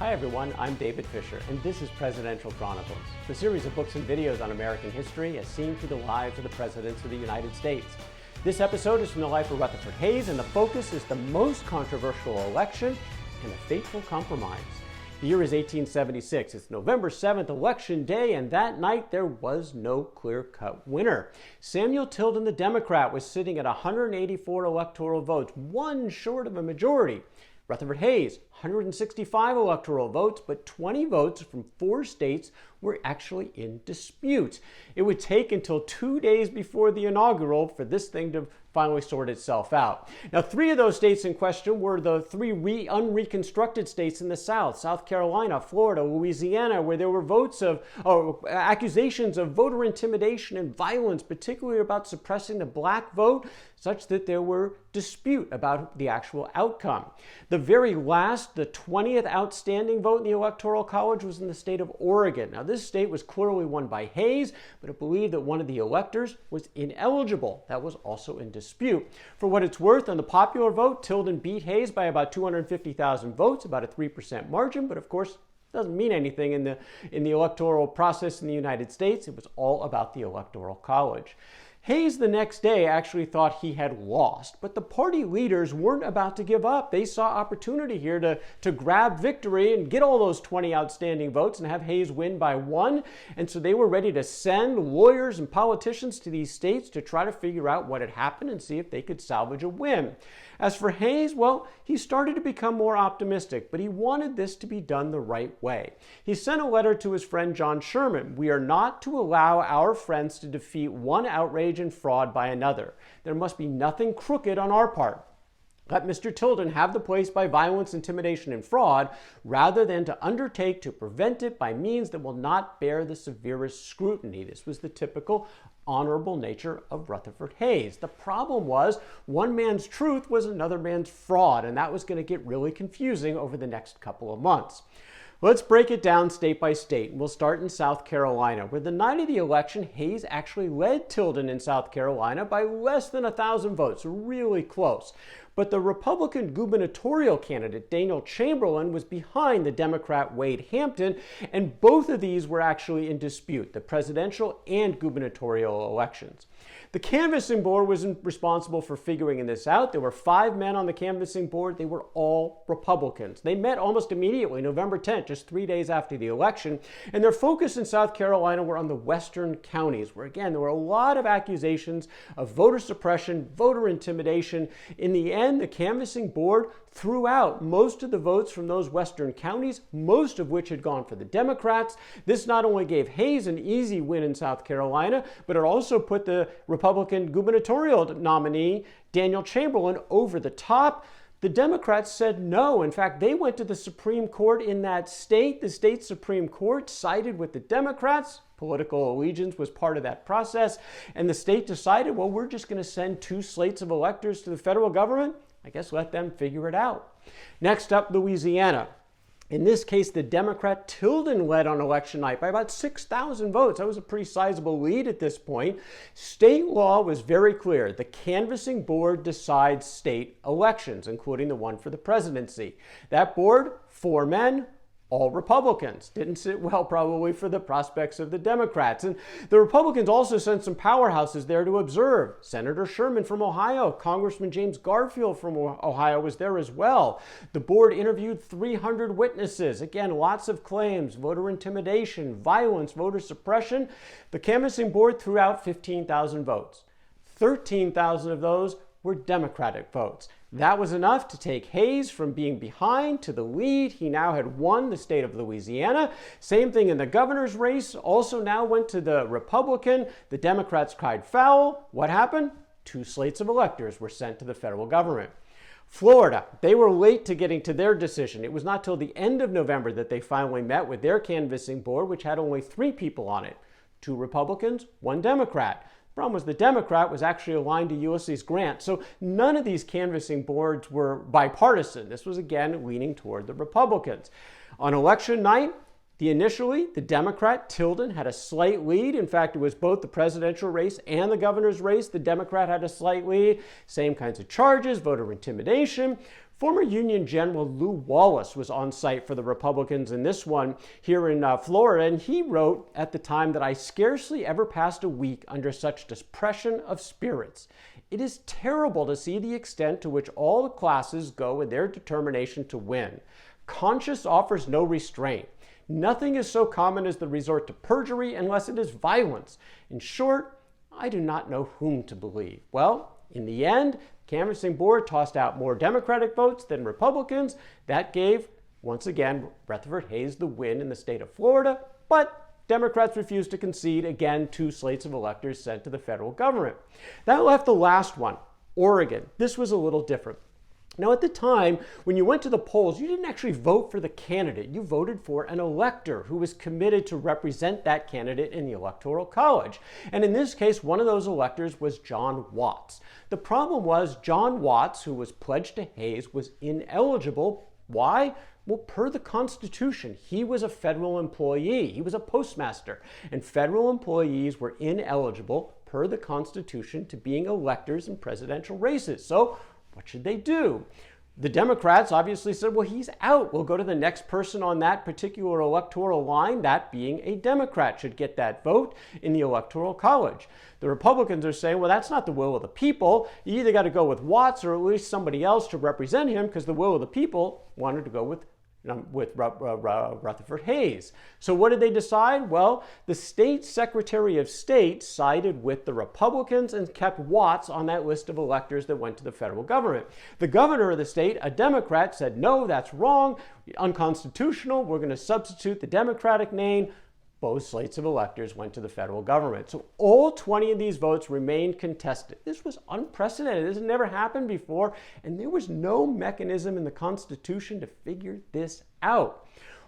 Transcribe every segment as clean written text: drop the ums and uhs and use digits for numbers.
Hi everyone, I'm David Fisher, and this is Presidential Chronicles, the series of books and videos on American history as seen through the lives of the presidents of the United States. This episode is from the life of Rutherford Hayes, and the focus is the most controversial election and the Fateful Compromise. The year is 1876. It's November 7th, Election Day, and that night there was no clear-cut winner. Samuel Tilden, the Democrat, was sitting at 184 electoral votes, one short of a majority. Rutherford Hayes, 165 electoral votes, but 20 votes from 4 states were actually in dispute. It would take until 2 days before the inaugural for this thing to finally sort itself out. Now, 3 of those states in question were the 3 unreconstructed states in the South: South Carolina, Florida, Louisiana, where there were accusations of voter intimidation and violence, particularly about suppressing the black vote, such that there were dispute about the actual outcome. The very last, the 20th outstanding vote in the Electoral College was in the state of Oregon. Now, this state was clearly won by Hayes, but it believed that one of the electors was ineligible. That was also in dispute. For what it's worth, on the popular vote, Tilden beat Hayes by about 250,000 votes, about a 3% margin, but of course, doesn't mean anything in the electoral process in the United States. It was all about the Electoral College. Hayes the next day actually thought he had lost, but the party leaders weren't about to give up. They saw opportunity here to grab victory and get all those 20 outstanding votes and have Hayes win by 1. And so they were ready to send lawyers and politicians to these states to try to figure out what had happened and see if they could salvage a win. As for Hayes, well, he started to become more optimistic, but he wanted this to be done the right way. He sent a letter to his friend John Sherman. "We are not to allow our friends to defeat one outrage and fraud by another. There must be nothing crooked on our part. Let Mr. Tilden have the place by violence, intimidation, and fraud, rather than to undertake to prevent it by means that will not bear the severest scrutiny." This was the typical honorable nature of Rutherford Hayes. The problem was one man's truth was another man's fraud, and that was going to get really confusing over the next couple of months. Let's break it down state by state. We'll start in South Carolina, where the night of the election, Hayes actually led Tilden in South Carolina by less than 1,000 votes, really close. But the Republican gubernatorial candidate, Daniel Chamberlain, was behind the Democrat Wade Hampton, and both of these were actually in dispute, the presidential and gubernatorial elections. The canvassing board was responsible for figuring this out. There were 5 men on the canvassing board. They were all Republicans. They met almost immediately, November 10th, just 3 days after the election. And their focus in South Carolina were on the western counties, where, again, there were a lot of accusations of voter suppression, voter intimidation. In the end, the canvassing board threw out most of the votes from those western counties, most of which had gone for the Democrats. This not only gave Hayes an easy win in South Carolina, but it also put the Republican gubernatorial nominee, Daniel Chamberlain, over the top. The Democrats said no. In fact, they went to the Supreme Court in that state. The state Supreme Court sided with the Democrats. Political allegiance was part of that process. And the state decided, well, we're just going to send 2 slates of electors to the federal government. I guess let them figure it out. Next up, Louisiana. In this case, the Democrat Tilden led on election night by about 6,000 votes. That was a pretty sizable lead at this point. State law was very clear. The canvassing board decides state elections, including the one for the presidency. That board, 4 men, all Republicans. Didn't sit well probably for the prospects of the Democrats. And the Republicans also sent some powerhouses there to observe. Senator Sherman from Ohio, Congressman James Garfield from Ohio was there as well. The board interviewed 300 witnesses. Again, lots of claims: voter intimidation, violence, voter suppression. The canvassing board threw out 15,000 votes. 13,000 of those were Democratic votes. That was enough to take Hayes from being behind to the lead. He now had won the state of Louisiana. Same thing in the governor's race, also now went to the Republican. The Democrats cried foul. What happened? 2 slates of electors were sent to the federal government. Florida, they were late to getting to their decision. It was not till the end of November that they finally met with their canvassing board, which had only 3 people on it: 2 Republicans, 1 Democrat. The problem was the Democrat was actually aligned to Ulysses Grant. So none of these canvassing boards were bipartisan. This was, again, leaning toward the Republicans. On election night, Initially, the Democrat Tilden had a slight lead. In fact, it was both the presidential race and the governor's race. The Democrat had a slight lead. Same kinds of charges, voter intimidation. Former Union General Lew Wallace was on site for the Republicans in this one here in Florida, and he wrote at the time that I scarcely ever passed a week under such depression of spirits. It is terrible to see the extent to which all the classes go in their determination to win. Conscience offers no restraint. Nothing is so common as the resort to perjury unless it is violence. In short, I do not know whom to believe. Well, in the end, the canvassing board tossed out more Democratic votes than Republicans. That gave, once again, Rutherford Hayes the win in the state of Florida, but Democrats refused to concede. Again, 2 slates of electors sent to the federal government. That left the last one, Oregon. This was a little different. Now, at the time, when you went to the polls, you didn't actually vote for the candidate. You voted for an elector who was committed to represent that candidate in the Electoral College. And in this case, one of those electors was John Watts. The problem was John Watts, who was pledged to Hayes, was ineligible. Why? Well, per the Constitution, he was a federal employee. He was a postmaster. And federal employees were ineligible, per the Constitution, to being electors in presidential races. So, what should they do? The Democrats obviously said, well, he's out. We'll go to the next person on that particular electoral line, that being a Democrat, should get that vote in the Electoral College. The Republicans are saying, well, that's not the will of the people. You either got to go with Watts or at least somebody else to represent him, because the will of the people wanted to go with Rutherford Hayes. So what did they decide? Well, the state Secretary of State sided with the Republicans and kept Watts on that list of electors that went to the federal government. The governor of the state, a Democrat, said, no, that's wrong, unconstitutional, we're going to substitute the Democratic name. Both slates of electors went to the federal government. So all 20 of these votes remained contested. This was unprecedented. This had never happened before, and there was no mechanism in the Constitution to figure this out.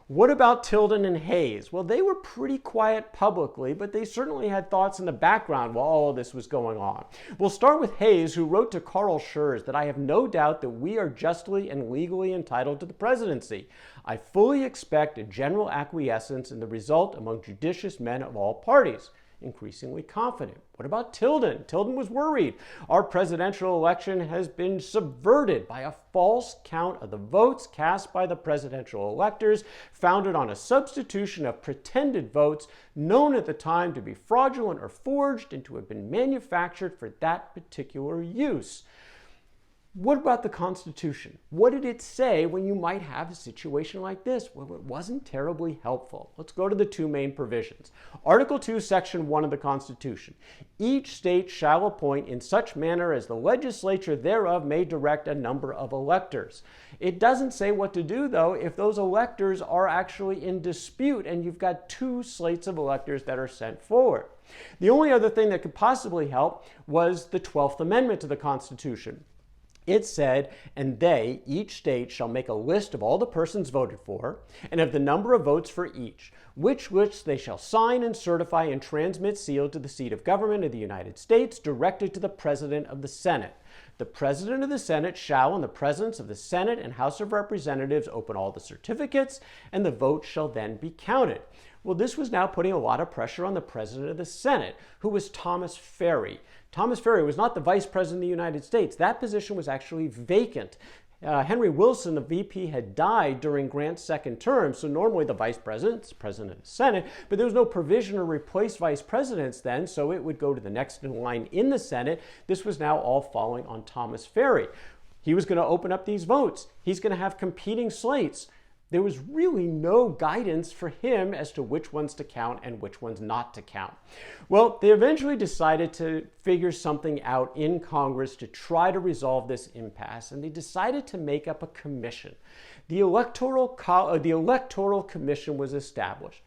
What about Tilden and Hayes? Well, they were pretty quiet publicly, but they certainly had thoughts in the background while all of this was going on. We'll start with Hayes, who wrote to Carl Schurz that I have no doubt that we are justly and legally entitled to the presidency. I fully expect a general acquiescence in the result among judicious men of all parties. Increasingly confident. What about Tilden? Tilden was worried. Our presidential election has been subverted by a false count of the votes cast by the presidential electors, founded on a substitution of pretended votes known at the time to be fraudulent or forged and to have been manufactured for that particular use. What about the Constitution? What did it say when you might have a situation like this? Well, it wasn't terribly helpful. Let's go to the 2 main provisions. Article 2, Section 1 of the Constitution. Each state shall appoint in such manner as the legislature thereof may direct a number of electors. It doesn't say what to do, though, if those electors are actually in dispute and you've got 2 slates of electors that are sent forward. The only other thing that could possibly help was the 12th Amendment to the Constitution. It said, and they, each state, shall make a list of all the persons voted for, and of the number of votes for each, which they shall sign and certify and transmit sealed to the seat of government of the United States, directed to the President of the Senate. The President of the Senate shall, in the presence of the Senate and House of Representatives, open all the certificates, and the vote shall then be counted. Well, this was now putting a lot of pressure on the President of the Senate, who was Thomas Ferry. Thomas Ferry was not the Vice President of the United States. That position was actually vacant. Henry Wilson, the VP, had died during Grant's second term, so normally the Vice President is President of the Senate, but there was no provision to replace Vice Presidents then, so it would go to the next in line in the Senate. This was now all falling on Thomas Ferry. He was going to open up these votes. He's going to have competing slates. There was really no guidance for him as to which ones to count and which ones not to count. Well, they eventually decided to figure something out in Congress to try to resolve this impasse, and they decided to make up a commission. The Electoral Commission was established.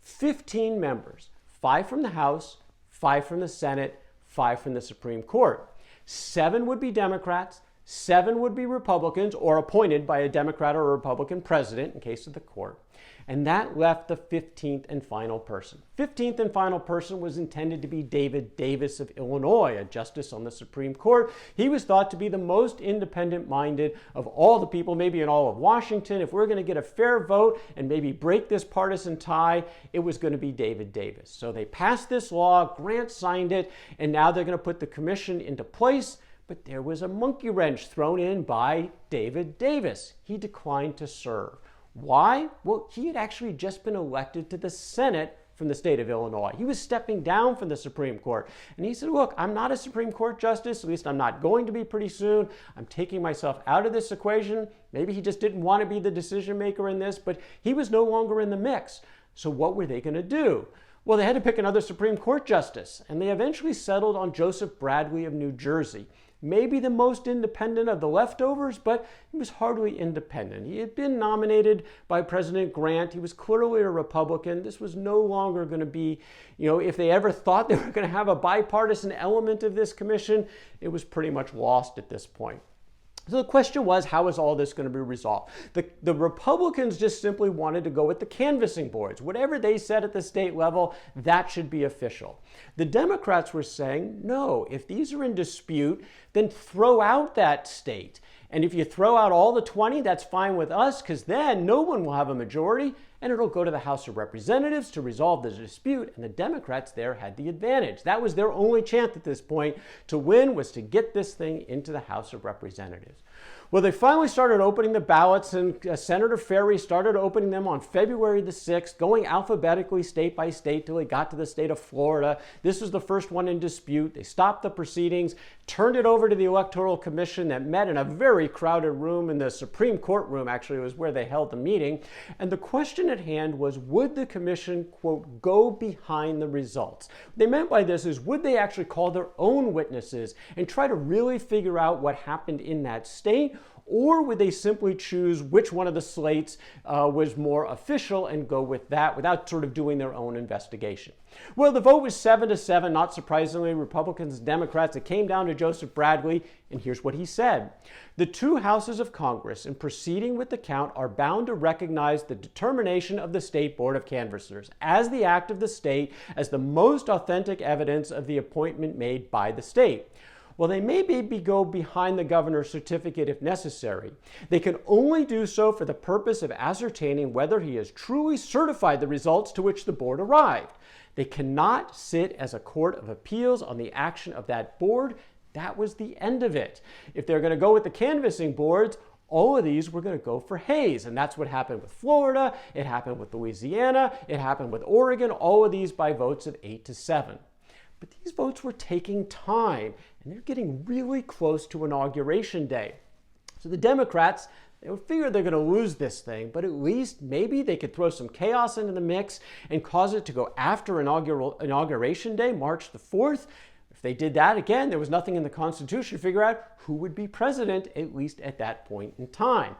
15 members, 5 from the House, 5 from the Senate, 5 from the Supreme Court. 7 would be Democrats, 7 would be Republicans, or appointed by a Democrat or a Republican president in case of the court. And that left the 15th and final person. 15th and final person was intended to be David Davis of Illinois, a justice on the Supreme Court. He was thought to be the most independent-minded of all the people, maybe in all of Washington. If we're going to get a fair vote and maybe break this partisan tie, it was going to be David Davis. So they passed this law, Grant signed it, and now they're going to put the commission into place. But there was a monkey wrench thrown in by David Davis. He declined to serve. Why? Well, he had actually just been elected to the Senate from the state of Illinois. He was stepping down from the Supreme Court. And he said, look, I'm not a Supreme Court justice, at least I'm not going to be pretty soon. I'm taking myself out of this equation. Maybe he just didn't want to be the decision maker in this, but he was no longer in the mix. So what were they going to do? Well, they had to pick another Supreme Court justice, and they eventually settled on Joseph Bradley of New Jersey. Maybe the most independent of the leftovers, but he was hardly independent. He had been nominated by President Grant. He was clearly a Republican. This was no longer going to be, if they ever thought they were going to have a bipartisan element of this commission, it was pretty much lost at this point. So the question was, how is all this going to be resolved? The Republicans just simply wanted to go with the canvassing boards. Whatever they said at the state level, that should be official. The Democrats were saying, no, if these are in dispute, then throw out that state. And if you throw out all the 20, that's fine with us, because then no one will have a majority, and it'll go to the House of Representatives to resolve the dispute, and the Democrats there had the advantage. That was their only chance at this point to win, was to get this thing into the House of Representatives. Well, they finally started opening the ballots, and Senator Ferry started opening them on February the 6th, going alphabetically state by state till he got to the state of Florida. This was the first one in dispute. They stopped the proceedings, turned it over to the Electoral Commission that met in a very crowded room in the Supreme Court room, actually, was where they held the meeting. And the question at hand was, would the commission, quote, go behind the results? What they meant by this is, would they actually call their own witnesses and try to really figure out what happened in that state? Or would they simply choose which one of the slates was more official and go with that without sort of doing their own investigation? Well, the vote was 7-7, not surprisingly, Republicans and Democrats. It came down to Joseph Bradley, and here's what he said. The two houses of Congress, in proceeding with the count, are bound to recognize the determination of the State Board of Canvassers as the act of the state, as the most authentic evidence of the appointment made by the state. Well, they may go behind the governor's certificate if necessary. They can only do so for the purpose of ascertaining whether he has truly certified the results to which the board arrived. They cannot sit as a court of appeals on the action of that board. That was the end of it. If they're going to go with the canvassing boards, all of these were going to go for Hayes, and that's what happened with Florida, it happened with Louisiana, it happened with Oregon, all of these by votes of 8-7. But these votes were taking time, and they're getting really close to Inauguration Day. So the Democrats, they would figure they're going to lose this thing, but at least maybe they could throw some chaos into the mix and cause it to go after Inauguration Day, March the 4th. If they did that, again, there was nothing in the Constitution to figure out who would be president, at least at that point in time.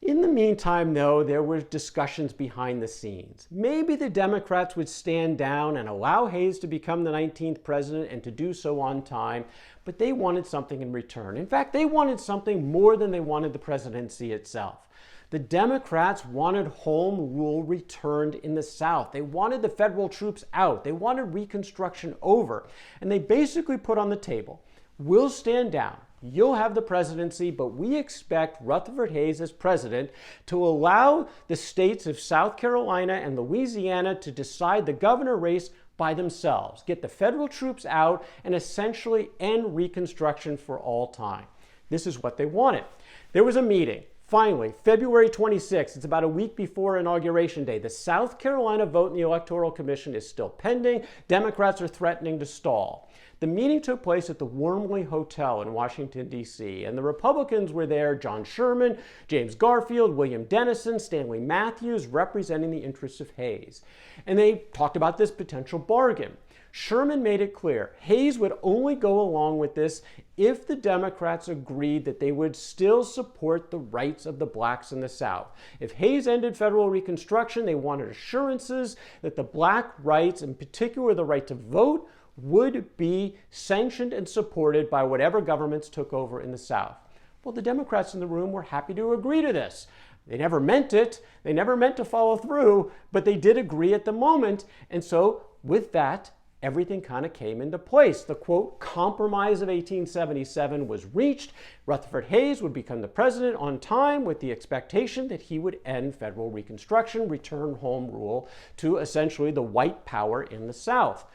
In the meantime, though, there were discussions behind the scenes. Maybe the Democrats would stand down and allow Hayes to become the 19th president and to do so on time, but they wanted something in return. In fact, they wanted something more than they wanted the presidency itself. The Democrats wanted home rule returned in the South. They wanted the federal troops out. They wanted Reconstruction over. And they basically put on the table, we'll stand down. You'll have the presidency, but we expect Rutherford Hayes as president to allow the states of South Carolina and Louisiana to decide the governor race by themselves, get the federal troops out, and essentially end Reconstruction for all time. This is what they wanted. There was a meeting. Finally, February 26th, it's about a week before Inauguration Day. The South Carolina vote in the Electoral Commission is still pending. Democrats are threatening to stall. The meeting took place at the Wormley Hotel in Washington, D.C., and the Republicans were there, John Sherman, James Garfield, William Dennison, Stanley Matthews, representing the interests of Hayes. And they talked about this potential bargain. Sherman made it clear Hayes would only go along with this if the Democrats agreed that they would still support the rights of the blacks in the South. If Hayes ended federal Reconstruction, they wanted assurances that the black rights, in particular the right to vote, would be sanctioned and supported by whatever governments took over in the South. Well, the Democrats in the room were happy to agree to this. They never meant it. They never meant to follow through, but they did agree at the moment. And so with that, everything kind of came into place. The, quote, compromise of 1877 was reached. Rutherford Hayes would become the president on time with the expectation that he would end federal Reconstruction, return home rule to essentially the white power in the South.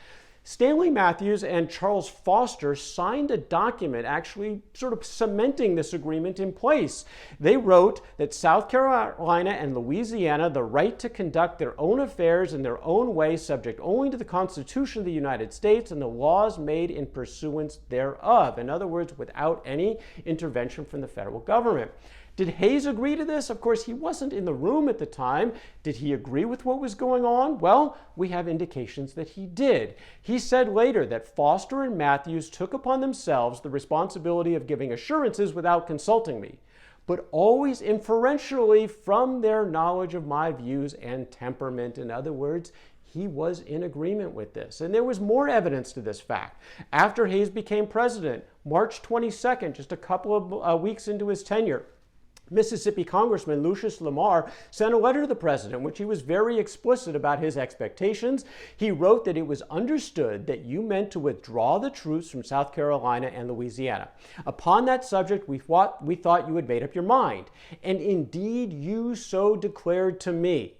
Stanley Matthews and Charles Foster signed a document actually sort of cementing this agreement in place. They wrote that South Carolina and Louisiana the right to conduct their own affairs in their own way, subject only to the Constitution of the United States and the laws made in pursuance thereof. In other words, without any intervention from the federal government. Did Hayes agree to this? Of course, he wasn't in the room at the time. Did he agree with what was going on? Well, we have indications that he did. He said later that Foster and Matthews took upon themselves the responsibility of giving assurances without consulting me, but always inferentially from their knowledge of my views and temperament. In other words, he was in agreement with this. And there was more evidence to this fact. After Hayes became president, March 22nd, just a couple of weeks into his tenure, Mississippi Congressman Lucius Lamar sent a letter to the president in which he was very explicit about his expectations. He wrote that it was understood that you meant to withdraw the troops from South Carolina and Louisiana. Upon that subject, we thought you had made up your mind. And indeed, you so declared to me.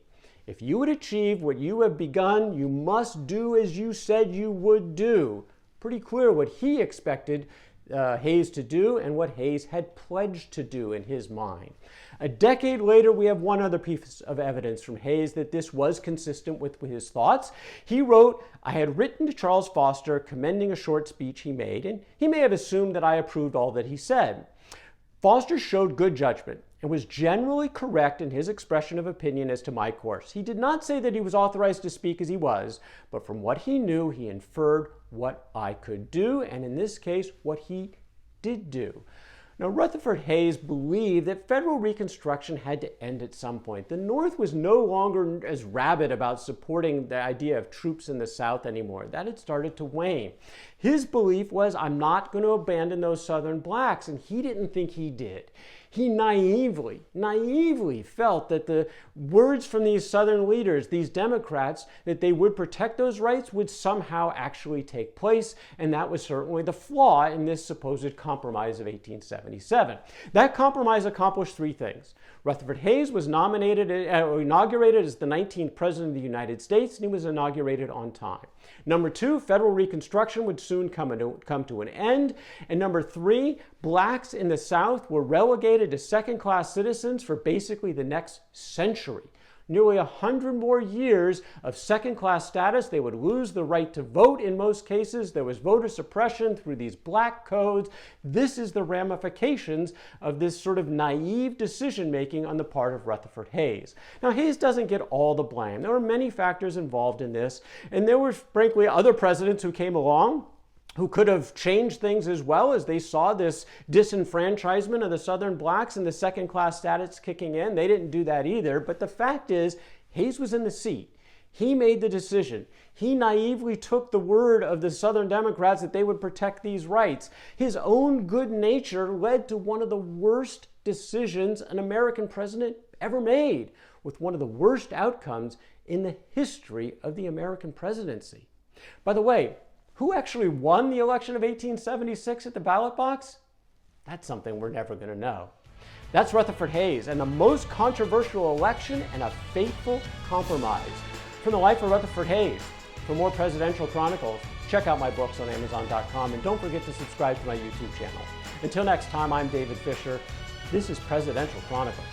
If you would achieve what you have begun, you must do as you said you would do. Pretty clear what he expected Hayes to do and what Hayes had pledged to do in his mind. A decade later, we have one other piece of evidence from Hayes that this was consistent with his thoughts. He wrote, I had written to Charles Foster commending a short speech he made, and he may have assumed that I approved all that he said. Foster showed good judgment and was generally correct in his expression of opinion as to my course. He did not say that he was authorized to speak as he was, but from what he knew, he inferred what I could do, and in this case, what he did do. Now, Rutherford Hayes believed that federal Reconstruction had to end at some point. The North was no longer as rabid about supporting the idea of troops in the South anymore. That had started to wane. His belief was, I'm not going to abandon those Southern blacks, and he didn't think he did. He naively felt that the words from these Southern leaders, these Democrats, that they would protect those rights would somehow actually take place, and that was certainly the flaw in this supposed compromise of 1877. That compromise accomplished three things. Rutherford Hayes was inaugurated as the 19th President of the United States, and he was inaugurated on time. Number two, federal Reconstruction would soon come to an end. And number three, blacks in the South were relegated to second-class citizens for basically the next century. Nearly 100 more years of second-class status. They would lose the right to vote in most cases. There was voter suppression through these black codes. This is the ramifications of this sort of naive decision-making on the part of Rutherford Hayes. Now, Hayes doesn't get all the blame. There were many factors involved in this, and there were, frankly, other presidents who came along who could have changed things as well as they saw this disenfranchisement of the Southern blacks and the second-class status kicking in. They didn't do that either. But the fact is, Hayes was in the seat. He made the decision. He naively took the word of the Southern Democrats that they would protect these rights. His own good nature led to one of the worst decisions an American president ever made, with one of the worst outcomes in the history of the American presidency. By the way, who actually won the election of 1876 at the ballot box? That's something we're never going to know. That's Rutherford Hayes and the most controversial election and a fateful compromise. From the life of Rutherford Hayes, for more presidential chronicles, check out my books on Amazon.com and don't forget to subscribe to my YouTube channel. Until next time, I'm David Fisher. This is Presidential Chronicles.